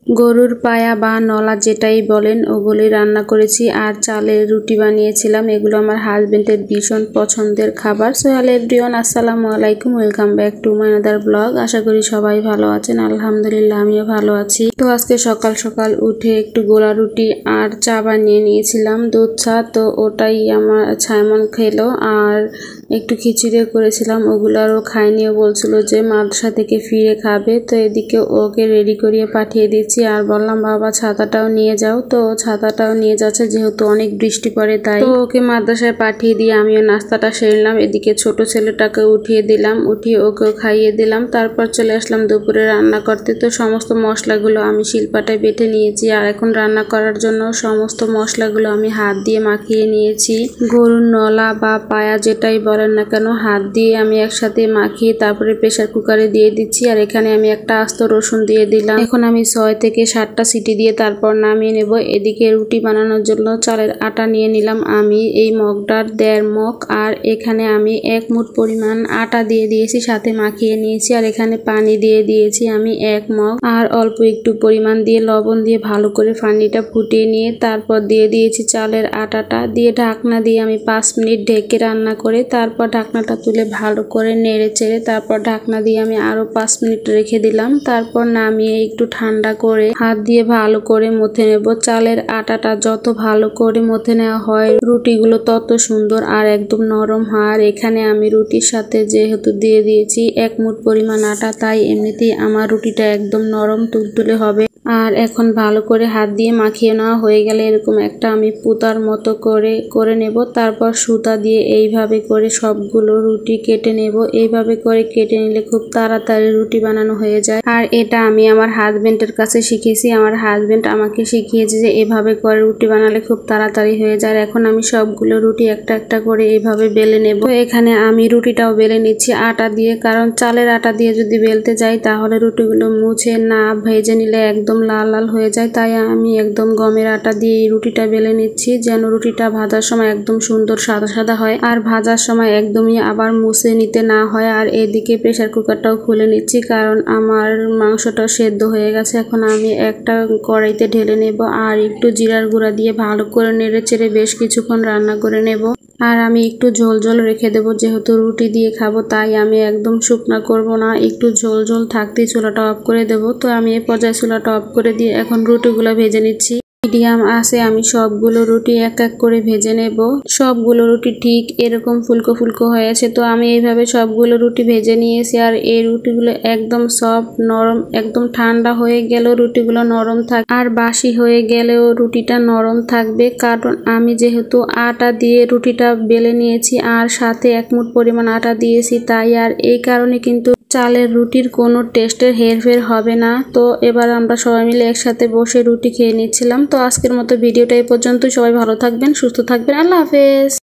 গরুর পায়া বা নলা যেটাই বলেন ওগুলি রান্না করেছি আর চালের রুটি বানিয়েছিলাম। এগুলো আমার হাজবেন্ডের ভীষণ পছন্দের খাবার। সো হ্যালো এভরিওয়ান, আসসালামু আলাইকুম, welcome back to my another blog. আশা করি সবাই ভালো আছেন। আলহামদুলিল্লাহ আমিও ভালো আছি। তো আজকে সকাল সকাল উঠে একটু গোলা রুটি আর চা বানিয়ে নিয়েছিলাম, দুধ চা। তো ওটাই আমার ছায়মন খেলো আর একটু খিচুড়িও করেছিলাম, ওগুলো আরও খায়নিও, বলছিল যে মাদ্রাসা থেকে ফিরে খাবে। তো এদিকে ওকে রেডি করিয়ে পাঠিয়ে দিচ্ছি আর বললাম বাবা ছাতাটাও নিয়ে যাও। তো ছাতাটাও নিয়ে যাচ্ছে যেহেতু অনেক বৃষ্টি পড়ে, তাই তো ওকে মাদ্রাসায় পাঠিয়ে দিয়ে আমিও নাস্তাটা সেরে নিলাম। এদিকে ছোট ছেলেটাকে উঠিয়ে দিলাম, উঠিয়ে ওকেও খাইয়ে দিলাম। তারপর চলে আসলাম দুপুরে রান্না করতে। তো সমস্ত মশলাগুলো আমি শিলপাটায় বেটে নিয়েছি আর এখন রান্না করার জন্য সমস্ত মশলাগুলো আমি হাত দিয়ে মাখিয়ে নিয়েছি। গরুর নলা বা পায়া যেটাই বলেন না কেন, হাত দিয়ে আমি একসাথে মাখিয়ে তারপরে প্রেসার কুকারে দিয়ে দিচ্ছি। আর এখানে আমি একটা আস্ত রসুন দিয়ে দিলাম। এখন আমি 6 থেকে 7টা সিটি দিয়ে তারপর নামিয়ে নেব। এদিকে রুটি বানানোর জন্য চালের আটা নিয়ে নিলাম আমি, এই মগটার 1.5 মগ। আর এখানে আমি 1 মুঠ পরিমাণ আটা দিয়ে দিয়েছি, সাথে মাখিয়ে নিয়েছি। আর এখানে পানি দিয়ে দিয়েছি আমি 1 মগ আর অল্প একটু পরিমাণ দিয়ে লবণ দিয়ে ভালো করে পানিটা ফুটিয়ে নিয়ে তারপর দিয়ে দিয়েছি চালের আটাটা দিয়ে ঢাকনা দিয়ে আমি 5 মিনিট ঢেকে রান্না করে তারপর ঢাকনাটা তুলে ভালো করে নেড়ে চেড়ে তারপর ঢাকনা দিয়ে আমি আরো 5 মিনিট রেখে দিলাম। তারপর নামিয়ে একটু ঠান্ডা করে হাত দিয়ে ভালো করে মথে নেব। চালের আটাটা যত ভালো করে মথে নেওয়া হয় রুটিগুলো তত সুন্দর আর একদম নরম হয়। আর এখানে আমি রুটির সাথে যেহেতু দিয়ে দিয়েছি 1 মুঠ পরিমাণ আটা, তাই এমনিতেই আমার রুটিটা একদম নরম তুলতুলে হবে। আর এখন ভালো করে হাত দিয়ে মাখিয়ে নেওয়া হয়ে গেলে এরকম একটা আমি পুতার মতো করে নেব। তারপর সুতা দিয়ে এইভাবে করে সবগুলো রুটি কেটে নেব। এইভাবে করে কেটে নিলে খুব তাড়াতাড়ি রুটি বানানো হয়ে যায়। আর এটা আমি আমার হাজবেন্ডের কাছে শিখেছি। আমার হাজবেন্ড আমাকে শিখিয়েছে যে এভাবে করে রুটি বানালে খুব তাড়াতাড়ি হয়ে যায়। এখন আমি সবগুলো রুটি একটা একটা করে এইভাবে বেলে নেব। তো এখানে আমি রুটিটাও বেলে নিচ্ছি আটা দিয়ে, কারণ চালের আটা দিয়ে যদি বেলতে যাই তাহলে রুটিগুলো মুছে না ভেজে নিলে একদম লাল লাল হয়ে যায়। তাই আমি একদম গমের আটা দিয়ে এই রুটিটা বেলে নিচ্ছি, যেন রুটিটা ভাজার সময় একদম সুন্দর সাদা সাদা হয় আর ভাজার সময় একদমই আবার মুছে নিতে না হয়। আর এদিকে প্রেসার কুকারটাও খুলে নিচ্ছি, কারণ আমার মাংসটা সেদ্ধ হয়ে গেছে। এখন আমি একটা কড়াইতে ঢেলে নেব আর একটু জিরার গুঁড়া দিয়ে ভালো করে নেড়ে চেড়ে বেশ কিছুক্ষণ রান্না করে নেব। আর আমি একটু ঝোল ঝোল রেখে দেবো, যেহেতু রুটি দিয়ে খাবো তাই আমি একদম শুকনা করব না, একটু ঝোল ঝোল থাকতেই চুলাটা অফ করে দেবো। তো আমি এই পর্যায়ে চুলাটা অফ করে দিয়ে এখন রুটিগুলো ভেজে নিচ্ছি। মিডিয়াম আছে আমি সবগুলো রুটি এক এক করে ভেজে নেব। সবগুলো রুটি ঠিক এরকম ফুলকো ফুলকো হয়েছে। তো আমি এইভাবে সবগুলো রুটি ভেজে নিয়েছি। আর এই রুটিগুলো একদম সফট নরম, একদম ঠান্ডা হয়ে গেলেও রুটিগুলো নরম থাকে আর বাসি হয়ে গেলেও রুটিটা নরম থাকবে, কারণ আমি যেহেতু আটা দিয়ে রুটিটা বেলে নিয়েছি আর সাথে 1 মুঠ পরিমাণ আটা দিয়েছি, তাই আর এই কারণে কিন্তু চালের রুটির কোনো টেস্টের হেরফের হবে না। তো এবার আমরা সবাই মিলে একসাথে বসে রুটি খেয়ে নিচ্ছিলাম। তো আজকের মতো ভিডিওটা এই পর্যন্ত। সবাই ভালো থাকবেন, সুস্থ থাকবেন, আল্লাহ হাফেজ।